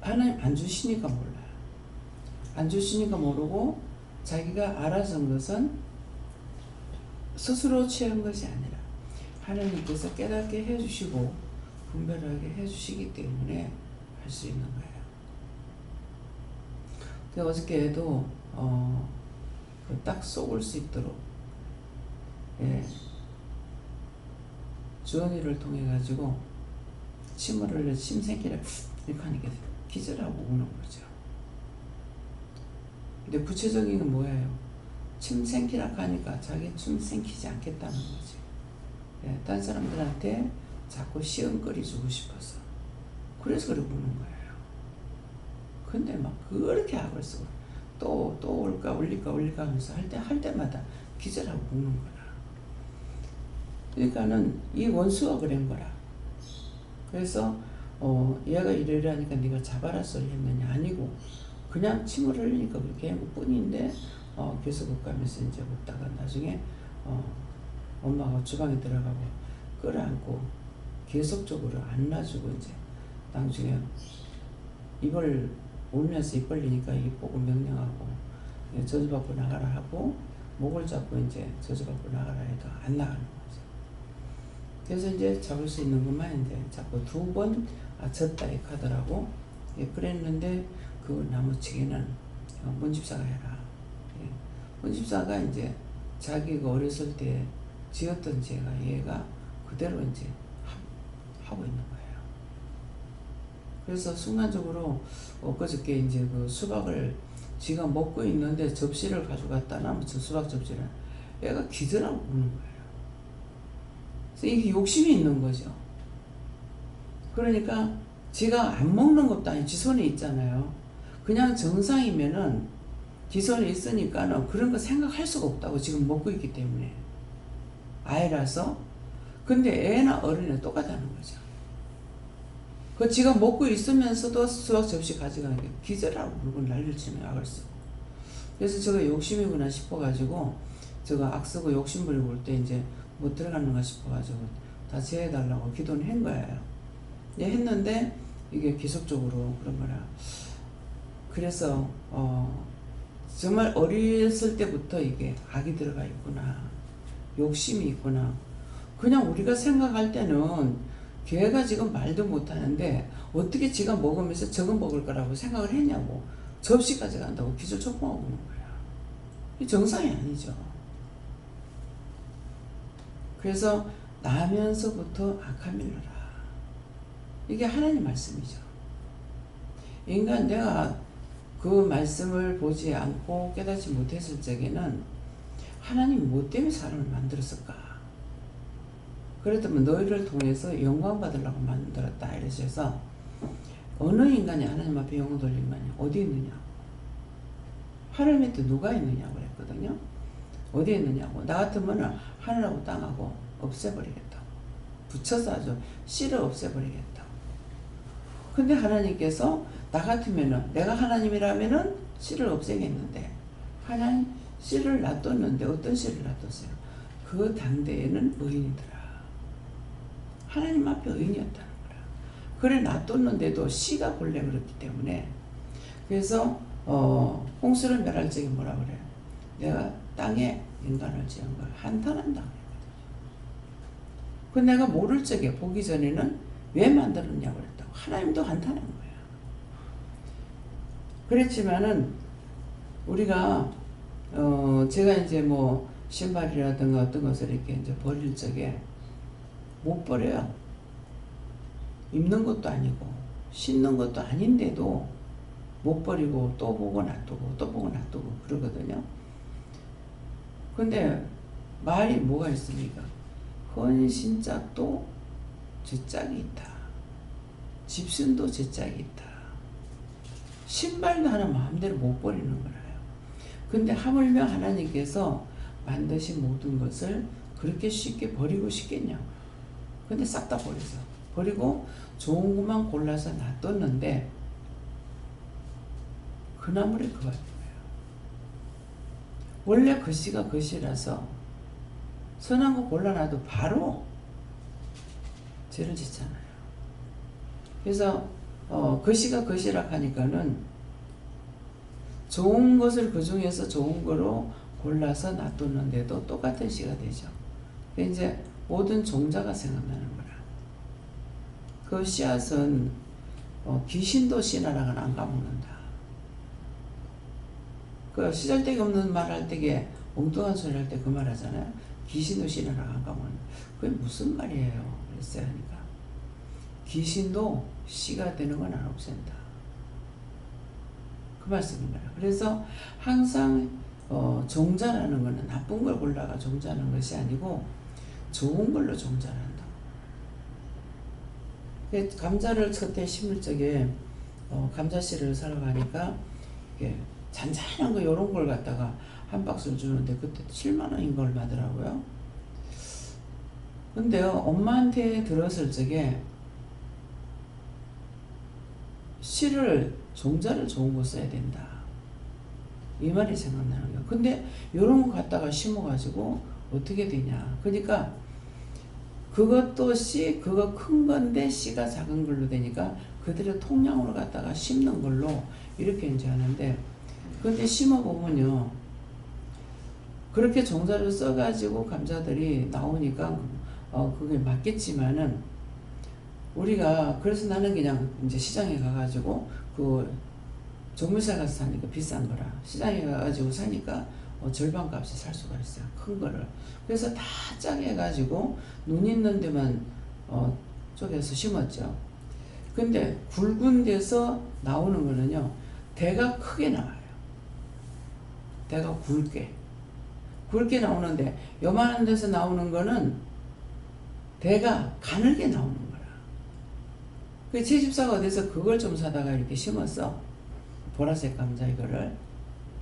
하나님 안 주시니까 몰라요. 안 주시니까 모르고 자기가 알아서 한 것은 스스로 취한 것이 아니라 하나님께서 깨닫게 해주시고 분별하게 해주시기 때문에 할 수 있는 거예요. 어저께도 딱 쏘을 수 있도록 예, 주원이를 통해 가지고 침을 흘려 침 생기를 이렇게 하니까 기절하고 우는 거죠. 근데 구체적인 건 뭐예요? 침 생기라 하니까 자기 침 생기지 않겠다는 거지. 예, 다른 사람들한테 자꾸 시험거리 주고 싶어서 그래서 그러고 우는 거예요. 근데 막 그렇게 악을 쓰고 또 올까 올릴까 하면서 할 때마다 기절하고 우는 거라. 그러니까는 이 원수가 그런 거라. 그래서 얘가 이러려니까 네가 잡아라 소리 했느냐 아니고 그냥 침을 흘리니까 그렇게 한 것뿐인데 계속 가면서 이제 먹다가 나중에 엄마가 주방에 들어가고 끌어안고 계속적으로 안 놔주고 이제 나중에 입을 울면서 입 벌리니까 입 보고 명령하고 저주받고 나가라 하고 목을 잡고 이제 저주받고 나가라 해도 안 나가는 거죠. 그래서 이제 잡을 수 있는 것만 이제 자꾸 2번 졌다 이렇게 하더라고. 예, 그랬는데 그 나무치기는 문집사가 해라. 예, 문집사가 이제 자기가 어렸을 때 지었던 죄가 얘가 그대로 이제 하고 있는 거예요. 그래서 순간적으로 엊그저께 이제 그 수박을 지가 먹고 있는데 접시를 가져갔다 나면 저 수박 접시를 얘가 기절하고 우는 거예요. 그래서 이게 욕심이 있는 거죠. 그러니까 지가 안 먹는 것도 아니고 지 손에 있잖아요. 그냥 정상이면은 지 손에 있으니까는 그런 거 생각할 수가 없다고 지금 먹고 있기 때문에 아이라서. 근데 애나 어른이나 똑같다는 거죠. 그 지가 먹고 있으면서도 수박 접시 가져가는 게 기절하고 물건 난리를 치는 악을 쓰고. 그래서 제가 욕심이구나 싶어가지고 제가 악 쓰고 욕심 부리고 올 때 이제 뭐 들어가는가 싶어가지고 다 제해달라고 기도는 한 거예요. 했는데 이게 계속적으로 그런 거라. 그래서 정말 어렸을 때부터 이게 악이 들어가 있구나. 욕심이 있구나. 그냥 우리가 생각할 때는 걔가 지금 말도 못하는데 어떻게 지가 먹으면서 저거 먹을 거라고 생각을 했냐고. 접시까지 간다고 기절 촉봉하고 오는 거야. 이 정상이 아니죠. 그래서 나면서부터 악함일러라. 이게 하나님 말씀이죠. 인간 내가 그 말씀을 보지 않고 깨닫지 못했을 적에는 하나님이 뭐 때문에 사람을 만들었을까? 그랬더니 너희를 통해서 영광 받으려고 만들었다 이러셔서 어느 인간이 하나님 앞에 영광 돌릴 인간이 어디 있느냐고. 하늘 밑에 누가 있느냐고 그랬거든요. 어디 있느냐고. 나 같으면 하늘하고 땅하고 없애버리겠다고. 붙여서 아주 씨를 없애버리겠다고. 근데 하나님께서 나 같으면은 내가 하나님이라면은 씨를 없애겠는데 하나님 씨를 놔뒀는데 어떤 씨를 놔뒀어요? 그 당대에는 의인이더라. 하나님 앞에 의인이었다는 거야. 그래 놔뒀는데도 씨가 본래 그렇기 때문에 그래서 홍수를 멸할 적에 뭐라 그래요? 내가 땅에 인간을 지은 걸 한탄한다. 그 내가 모를 적에 보기 전에는 왜 만들었냐고 그랬다고. 하나님도 한탄한 거야. 그랬지만은 우리가 제가 이제 뭐 신발이라든가 어떤 것을 이렇게 이제 버릴 적에 못 버려요. 입는 것도 아니고 신는 것도 아닌데도 못 버리고 또 보고 놔두고 또 보고 놔두고 그러거든요. 근데 말이 뭐가 있습니까? 헌신짝도 제 짝이 있다. 집순도 제 짝이 있다. 신발도 하나 마음대로 못 버리는 거라요. 근데 하물며 하나님께서 만드신 모든 것을 그렇게 쉽게 버리고 싶겠냐고. 근데 싹 다 버려서 버리고 좋은 것만 골라서 놔뒀는데 그 나물이 그 같은 거예요. 원래 그 씨가 그 씨라서 선한 거 골라놔도 바로 죄를 짓잖아요. 그래서 거시가 거시라 하니까는 좋은 것을 그 중에서 좋은 거로 골라서 놔두는데도 똑같은 씨가 되죠. 이제 모든 종자가 생각나는 거라. 그 씨앗은 귀신도 씨나랑은 안 까먹는다. 그 시잘데기 없는 말 할 때에 엉뚱한 소리 할 때 그 말 하잖아요. 귀신도 씨나랑 안 까먹는다. 그게 무슨 말이에요? 그랬어요 하니까 귀신도 씨가 되는 건 안 없앤다. 그 말씀인 거예요. 그래서 항상 종자라는 거는 나쁜 걸 골라가 종자는 것이 아니고 좋은 걸로 종자를 한다. 감자를 첫해 심을 적에 감자씨를 사러 가니까 잔잔한 거 요런 걸 갖다가 한 박스를 주는데 그때 7만 원인 걸 받더라고요. 근데요, 엄마한테 들었을 적에 씨를 종자를 좋은 거 써야 된다. 이 말이 생각나는 거예요. 근데 요런 거 갖다가 심어가지고 어떻게 되냐. 그러니까 그것도 씨, 그거 큰 건데 씨가 작은 걸로 되니까 그대로 통량으로 갖다가 심는 걸로 이렇게 이제 하는데, 근데 심어보면요, 그렇게 종자를 써가지고 감자들이 나오니까 그게 맞겠지만은 우리가 그래서 나는 그냥 이제 시장에 가가지고 그 정물살 가서 사니까 비싼 거라 시장에 가가지고 사니까 절반 값에 살 수가 있어요. 큰 거를. 그래서 다 짜게 해가지고 눈 있는 데만 쪼개서 심었죠. 근데 굵은 데서 나오는 거는요, 대가 크게 나와요. 대가 굵게 나오는데 요만한 데서 나오는 거는 대가 가늘게 나오는 거라. 그 제 집사가 어디서 그걸 좀 사다가 이렇게 심었어. 보라색 감자 이거를.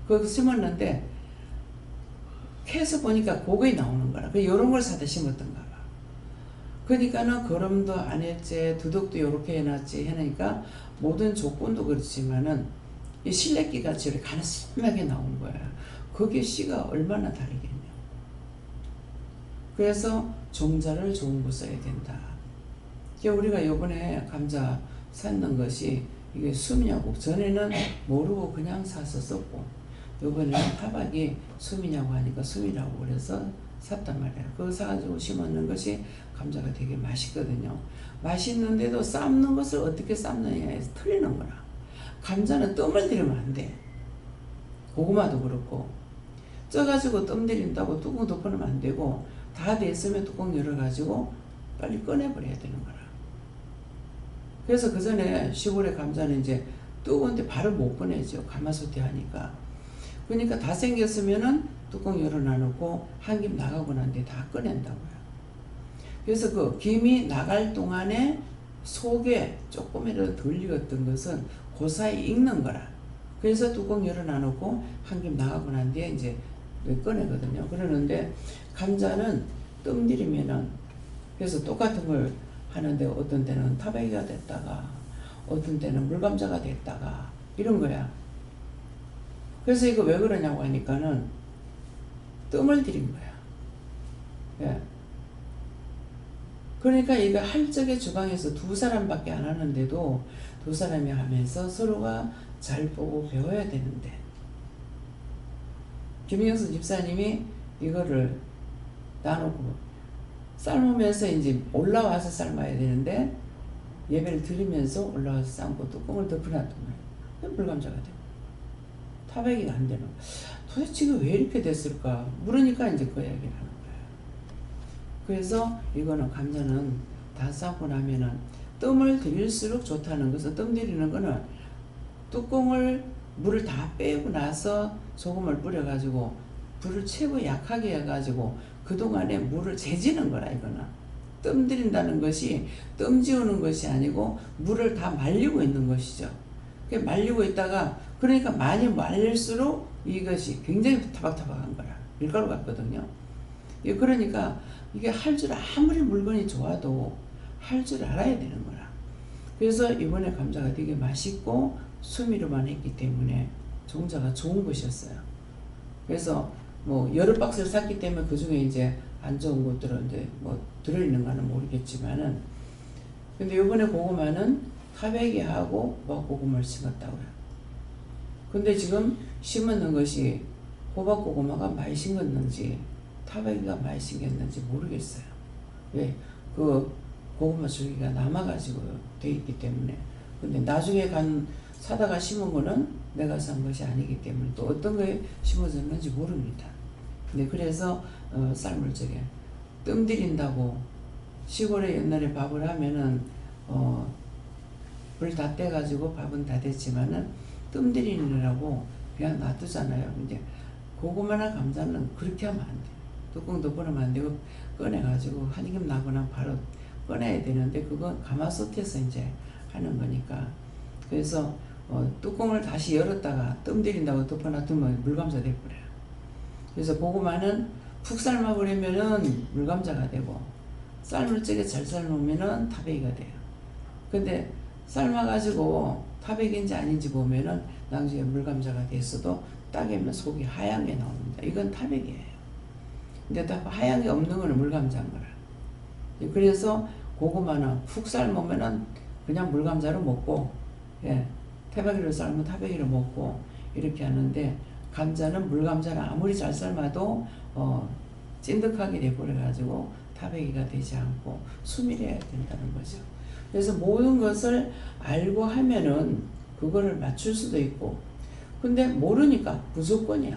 그거 심었는데 캐서 보니까 그거에 나오는 거라. 그 요런 걸 사다 심었던가 봐. 그러니까는 거름도 안 했지, 두둑도 요렇게 해놨지 해니까 모든 조건도 그렇지만은 이 실내기가 저렇게 가느스름하게 나온 거야. 그게 씨가 얼마나 다르겠냐. 그래서 종자를 좋은 거 써야 된다. 우리가 요번에 감자 샀는 것이 이게 수미냐고 전에는 모르고 그냥 사서 썼고 요번에는 타박이 수미냐고 하니까 수미라고 그래서 샀단 말이야. 그거 사가지고 심었는 것이 감자가 되게 맛있거든요. 맛있는데도 삶는 것을 어떻게 삶느냐에서 틀리는 거라. 감자는 뜸을 들이면 안 돼. 고구마도 그렇고 쪄가지고 뜸 들인다고 뚜껑 덮어놓으면 안 되고 다 됐으면 뚜껑 열어가지고 빨리 꺼내버려야 되는 거라. 그래서 그 전에 시골의 감자는 이제 뜨거운데 바로 못 꺼내죠. 가마솥에 하니까. 그러니까 다 생겼으면은 뚜껑 열어놔놓고 한 김 나가고 난 뒤에 다 꺼낸다고요. 그래서 그 김이 나갈 동안에 속에 조금이라도 덜 익었던 것은 그 사이 익는 거라. 그래서 뚜껑 열어놔놓고 한 김 나가고 난 뒤에 이제 꺼내거든요. 그러는데 감자는 뜸 들이면은 그래서 똑같은 걸 하는데 어떤 때는 타백이가 됐다가 어떤 때는 물감자가 됐다가 이런 거야. 그래서 이거 왜 그러냐고 하니까는 뜸을 들인 거야. 예. 그러니까 이거 할 적에 주방에서 두 사람밖에 안 하는데도 두 사람이 하면서 서로가 잘 보고 배워야 되는데 김영수 집사님이 이거를 나누고 삶으면서 이제 올라와서 삶아야 되는데 예배를 드리면서 올라와서 삶고 뚜껑을 덮어놨던 거예요. 물감자가 되고 타백이 안 되는 거예요. 도대체 이거 왜 이렇게 됐을까 물으니까 이제 그 이야기를 하는 거예요. 그래서 이거는 감자는 다 삶고 나면은 뜸을 들일수록 좋다는 것은 뜸 들이는 거는 뚜껑을 물을 다 빼고 나서 소금을 뿌려가지고 불을 최고 약하게 해가지고 그동안에 물을 재지는 거라. 이거는 뜸 들인다는 것이 뜸 지우는 것이 아니고 물을 다 말리고 있는 것이죠. 말리고 있다가 그러니까 많이 말릴수록 이것이 굉장히 타박타박한 거라. 밀가루 같거든요. 그러니까 이게 할 줄 아무리 물건이 좋아도 할 줄 알아야 되는 거라. 그래서 이번에 감자가 되게 맛있고 수미로만 했기 때문에 종자가 좋은 것이었어요. 그래서 뭐 여러 박스를 샀기 때문에 그 중에 이제 안 좋은 것들은 이제 뭐 들어있는 거는 모르겠지만은 근데 요번에 고구마는 타베기하고 무화고구마를 심었다고요. 근데 지금 심었는 것이 호박고구마가 많이 심었는지 타베기가 많이 심겼는지 모르겠어요. 왜? 그 고구마 줄기가 남아가지고 돼 있기 때문에. 근데 나중에 사다가 심은 거는 내가 산 것이 아니기 때문에 또 어떤 거에 심어졌는지 모릅니다. 근데 그래서 삶을 적에 뜸 들인다고 시골에 옛날에 밥을 하면은 불 다 떼가지고 밥은 다 됐지만은 뜸 들이느라고 그냥 놔두잖아요. 이제 고구마나 감자는 그렇게 하면 안 돼요. 뚜껑 덮어놓으면 안 되고 꺼내가지고 한 익음 나거나 바로 꺼내야 되는데 그건 가마솥에서 이제 하는 거니까. 그래서 뚜껑을 다시 열었다가 뜸 들인다고 덮어놔두면 물감자 돼버려요. 그래서 고구마는 푹 삶아버리면은 물감자가 되고 삶을 적에 잘 삶으면은 타베기가 돼요. 근데 삶아가지고 타베기인지 아닌지 보면은 나중에 물감자가 됐어도 따개면 속이 하얀 게 나옵니다. 이건 타베기예요. 근데 다 하얀 게 없는 거는 물감자인 거라. 그래서 고구마는 푹 삶으면은 그냥 물감자로 먹고, 예, 타베기로 삶으면 타베기로 먹고 이렇게 하는데, 감자는 물감자를 아무리 잘 삶아도 찐득하게 돼버려가지고 타베기가 되지 않고 수밀해야 된다는 거죠. 그래서 모든 것을 알고 하면은 그거를 맞출 수도 있고, 근데 모르니까 무조건이야.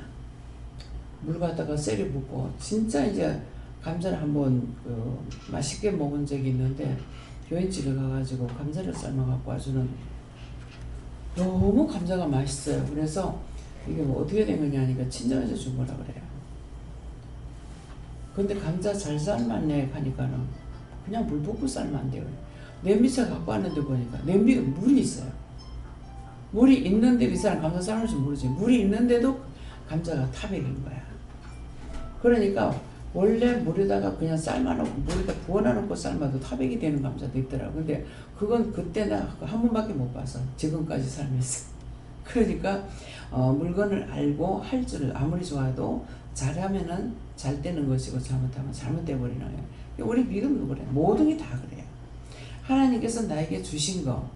물 갖다가 쎄리 붓고, 진짜 이제 감자를 한번 맛있게 먹은 적이 있는데, 교인집에 가가지고 감자를 삶아갖고 아주는 너무 감자가 맛있어요. 그래서 이게 뭐 어떻게 된 거냐 하니까 친정에서 준 거라 그래요. 근데 감자 잘 삶았네 하니까는 그냥 물 붓고 삶으면 안 돼요. 냄비차 갖고 왔는데 보니까 냄비에 물이 있어요. 물이 있는데 이 사람 감자 삶을 줄 모르지. 물이 있는데도 감자가 타백인 거야. 그러니까 원래 물에다가 그냥 삶아놓고 물에다 부어놔놓고 삶아도 타백이 되는 감자도 있더라고. 근데 그건 그때 나 한 번밖에 못 봐서 지금까지 삶았어. 그러니까 물건을 알고 할 줄을 아무리 좋아도 잘하면은 잘 되는 것이고 잘못하면 잘못돼 버리는 거예요. 우리 믿음도 그래. 모든 게 다 그래요. 하나님께서 나에게 주신 거,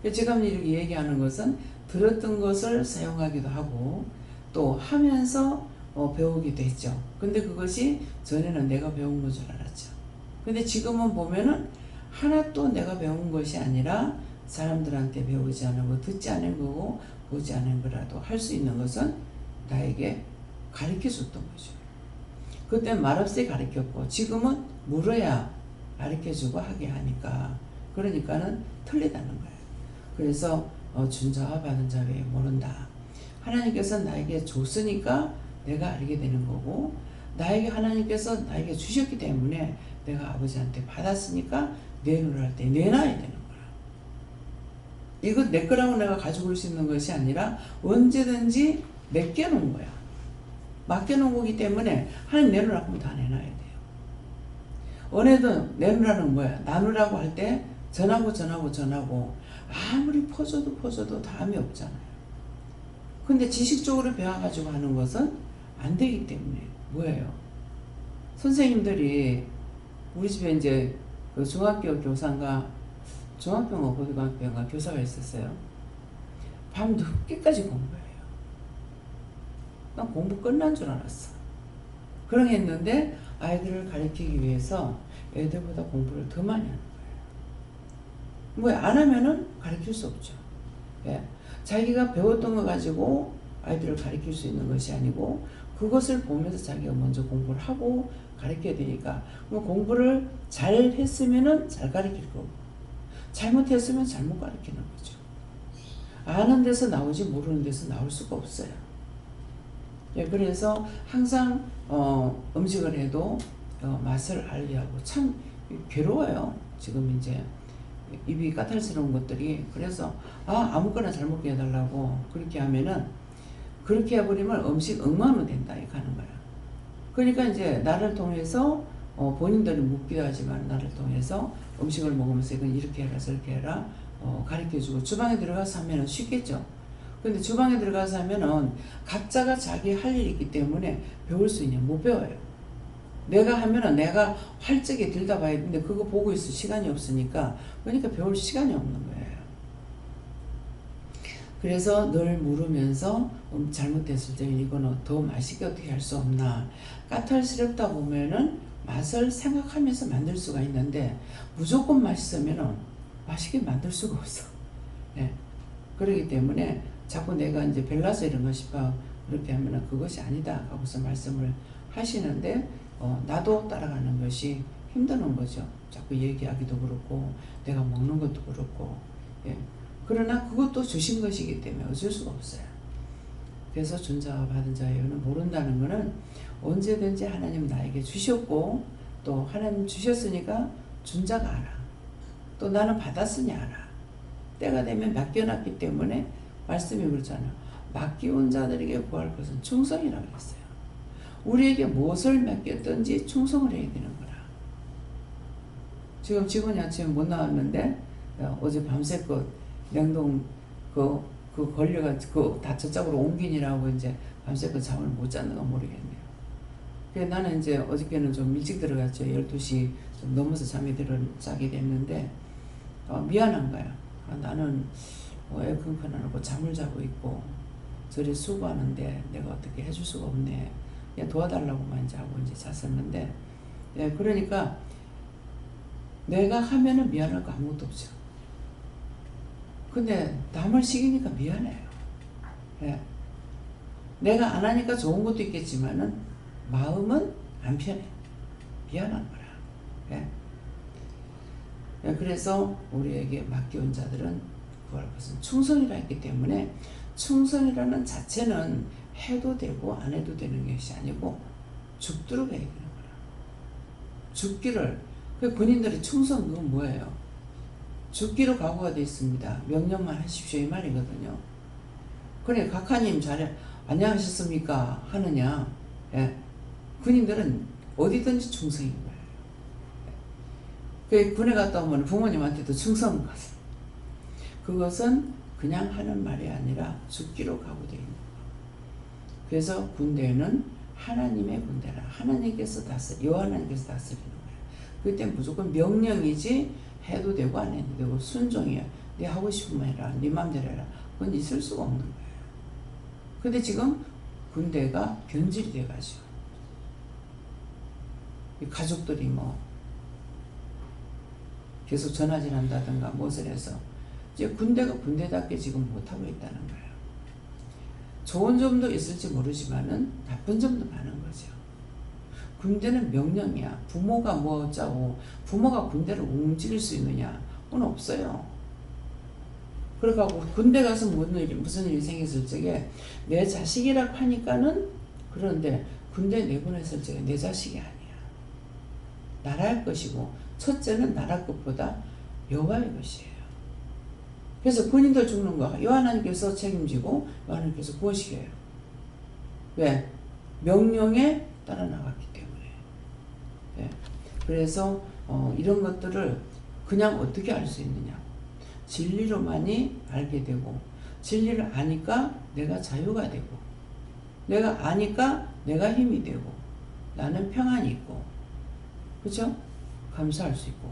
제가 이렇게 얘기하는 것은 들었던 것을 사용하기도 하고 또 하면서 배우기도 했죠. 근데 그것이 전에는 내가 배운 건 줄 알았죠. 근데 지금은 보면은 하나도 내가 배운 것이 아니라 사람들한테 배우지 않은 거, 듣지 않은 거고 보지 않은 거라도 할 수 있는 것은 나에게 가르쳐 줬던 거죠. 그때 말없이 가르쳤고 지금은 물어야 가르쳐 주고 하게 하니까, 그러니까는 틀리다는 거예요. 그래서 준 자와 받은 자 외에 모른다. 하나님께서 나에게 줬으니까 내가 알게 되는 거고, 나에게 하나님께서 나에게 주셨기 때문에 내가 아버지한테 받았으니까 내놓을 때 내놔야 되는 거야. 이거 내 거라고 내가 가지고 올 수 있는 것이 아니라 언제든지 맡겨놓은 거야. 맡겨놓은 거기 때문에 하나님 내놓으라고 하면 다 내놔야 돼요. 은혜도 내놓으라는 거야. 나누라고 할 때 전하고 아무리 퍼줘도 다음이 없잖아요. 근데 지식적으로 배워가지고 하는 것은 안 되기 때문에 뭐예요? 선생님들이 우리 집에 이제 그 중학교 교사인가 중학교인가 고등학교인가 교사가 있었어요. 밤 늦게까지 공부해요. 난 공부 끝난 줄 알았어. 그런 게 했는데 아이들을 가르치기 위해서 애들보다 공부를 더 많이 하는 거예요. 뭐 안 하면은 가르칠 수 없죠. 예. 자기가 배웠던 거 가지고 아이들을 가르칠 수 있는 것이 아니고 그것을 보면서 자기가 먼저 공부를 하고 가르쳐야 되니까, 뭐 공부를 잘 했으면은 잘 가르칠 거고 잘못했으면 잘못 가르치는 거죠. 아는 데서 나오지 모르는 데서 나올 수가 없어요. 예, 그래서 항상 음식을 해도 맛을 알리하고 참 괴로워요. 지금 이제 입이 까탈스러운 것들이. 그래서 아무거나 잘 먹게 해달라고 그렇게 하면은, 그렇게 해버리면 음식 엉망으로 된다 이렇게 하는 거야. 그러니까 이제 나를 통해서 본인들은 묻기도 하지만 나를 통해서 음식을 먹으면서 이건 이렇게 해라 저렇게 해라 가르쳐주고, 주방에 들어가서 하면은 쉽겠죠. 근데 주방에 들어가서 하면은 각자가 자기 할 일이 있기 때문에 배울 수 있냐? 못 배워요. 내가 하면은 내가 활짝에 들다봐야 되는데 그거 보고 있을 시간이 없으니까 그러니까 배울 시간이 없는 거예요. 그래서 늘 물으면서 잘못됐을 때 이거는 더 맛있게 어떻게 할 수 없나. 까탈스럽다 보면은 맛을 생각하면서 만들 수가 있는데 무조건 맛있으면은 맛있게 만들 수가 없어. 예. 그렇기 때문에 자꾸 내가 이제 별나서 이런 거 싶어 그렇게 하면은 그것이 아니다 하고서 말씀을 하시는데 나도 따라가는 것이 힘드는 거죠. 자꾸 얘기하기도 그렇고 내가 먹는 것도 그렇고. 예. 그러나 그것도 주신 것이기 때문에 어쩔 수가 없어요. 그래서 준 자와 받은 자의 여는 모른다는 것은 언제든지 하나님 나에게 주셨고 또 하나님 주셨으니까 준 자가 알아. 또 나는 받았으니 알아. 때가 되면 맡겨놨기 때문에 말씀이 그렇잖아요. 맡기온 자들에게 구할 것은 충성이라고 했어요. 우리에게 무엇을 맡겼든지 충성을 해야 되는 거라. 지금 직원이 아침에 못 나왔는데 어제 밤새껏 냉동 그 걸려가지고 다 저쪽으로 옮기느라고 이제 밤새껏 잠을 못 잤는가 모르겠네요. 그래서 나는 이제 어저께는 좀 일찍 들어갔죠. 12시 좀 넘어서 자게 됐는데 미안한 거야. 나는 에어컨 켜놓고 잠을 자고 있고 저리 수고하는데 내가 어떻게 해줄 수가 없네. 그냥 도와달라고만 이제 하고 이제 잤었는데 예, 그러니까 내가 하면은 미안할 거 아무것도 없죠. 근데 남을 시키니까 미안해요. 예. 내가 안 하니까 좋은 것도 있겠지만은 마음은 안 편해. 미안한 거라. 예. 예, 그래서 우리에게 맡겨온 자들은 구할 것은 충성이라 했기 때문에 충성이라는 자체는 해도 되고 안 해도 되는 것이 아니고 죽도록 해야 되는 거라. 죽기를. 그 군인들의 충성 그건 뭐예요? 죽기로 각오가 되어 있습니다. 명령만 하십시오 이 말이거든요. 그래 각하님 잘해 안녕하셨습니까 하느냐. 예. 군인들은 어디든지 충성인 거예요. 그 군에 갔다 오면 부모님한테도 충성을 가서 그것은 그냥 하는 말이 아니라 죽기로 각오되어 있는 거예요. 그래서 군대는 하나님의 군대라. 하나님께서 여호와님께서 다스리는 거예요. 그때 무조건 명령이지 해도 되고 안 해도 되고 순종이야. 네 하고 싶으면 해라. 네 맘대로 해라. 그건 있을 수가 없는 거예요. 근데 지금 군대가 변질이 돼가지고 가족들이 뭐 계속 전화질 한다든가 무엇을 해서 이제 군대가 군대답게 지금 못하고 있다는 거예요. 좋은 점도 있을지 모르지만은 나쁜 점도 많은 거죠. 군대는 명령이야. 부모가 뭐 어쩌고 부모가 군대를 움직일 수 있느냐? 그건 없어요. 그래가지고 군대 가서 무슨 일이 생겼을 적에 내 자식이라고 하니까는 그런데 군대 내보냈을 적에 내 자식이 아니야. 나라의 것이고 첫째는 나라 것보다 여호와의 것이에요. 그래서 군인들 죽는 거 여호와 하나님께서 책임지고 여호와 하나님께서 구원시켜요. 왜? 명령에 따라 나갔기 때문에. 예. 그래서 이런 것들을 그냥 어떻게 알 수 있느냐. 진리로만이 알게 되고 진리를 아니까 내가 자유가 되고 내가 아니까 내가 힘이 되고 나는 평안이 있고 그렇죠? 감사할 수 있고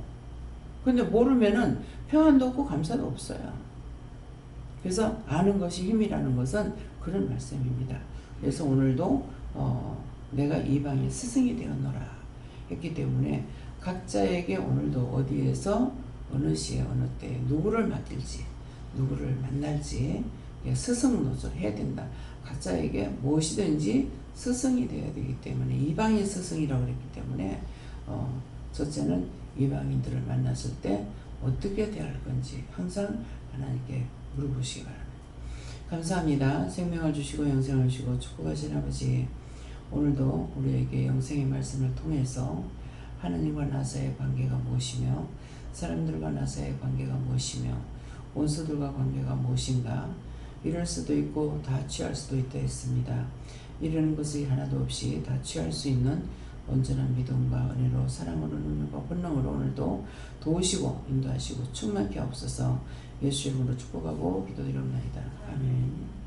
근데 모르면은 평안도 없고 감사도 없어요. 그래서 아는 것이 힘이라는 것은 그런 말씀입니다. 그래서 오늘도 내가 이방의 스승이 되었노라 했기 때문에 각자에게 오늘도 어디에서 어느 시에 어느 때에 누구를 맡길지 누구를 만날지 스승 노릇을 해야 된다. 각자에게 무엇이든지 스승이 되어야 되기 때문에 이방인 스승이라고 그랬기 때문에 첫째는 이방인들을 만났을 때 어떻게 대할 건지 항상 하나님께 물어보시기 바랍니다. 감사합니다. 생명을 주시고 영생을 주시고 축복하신 아버지 오늘도 우리에게 영생의 말씀을 통해서 하나님과 나서의 관계가 무엇이며 사람들과 나서의 관계가 무엇이며 원수들과 관계가 무엇인가 이럴 수도 있고 다 취할 수도 있다 했습니다. 이러는 것이 하나도 없이 다 취할 수 있는 온전한 믿음과 은혜로 사랑으로 능력과 권능으로 오늘도 도우시고 인도하시고 충만케 하옵소서. 예수 이름으로 축복하고 기도드리옵나이다. 아멘.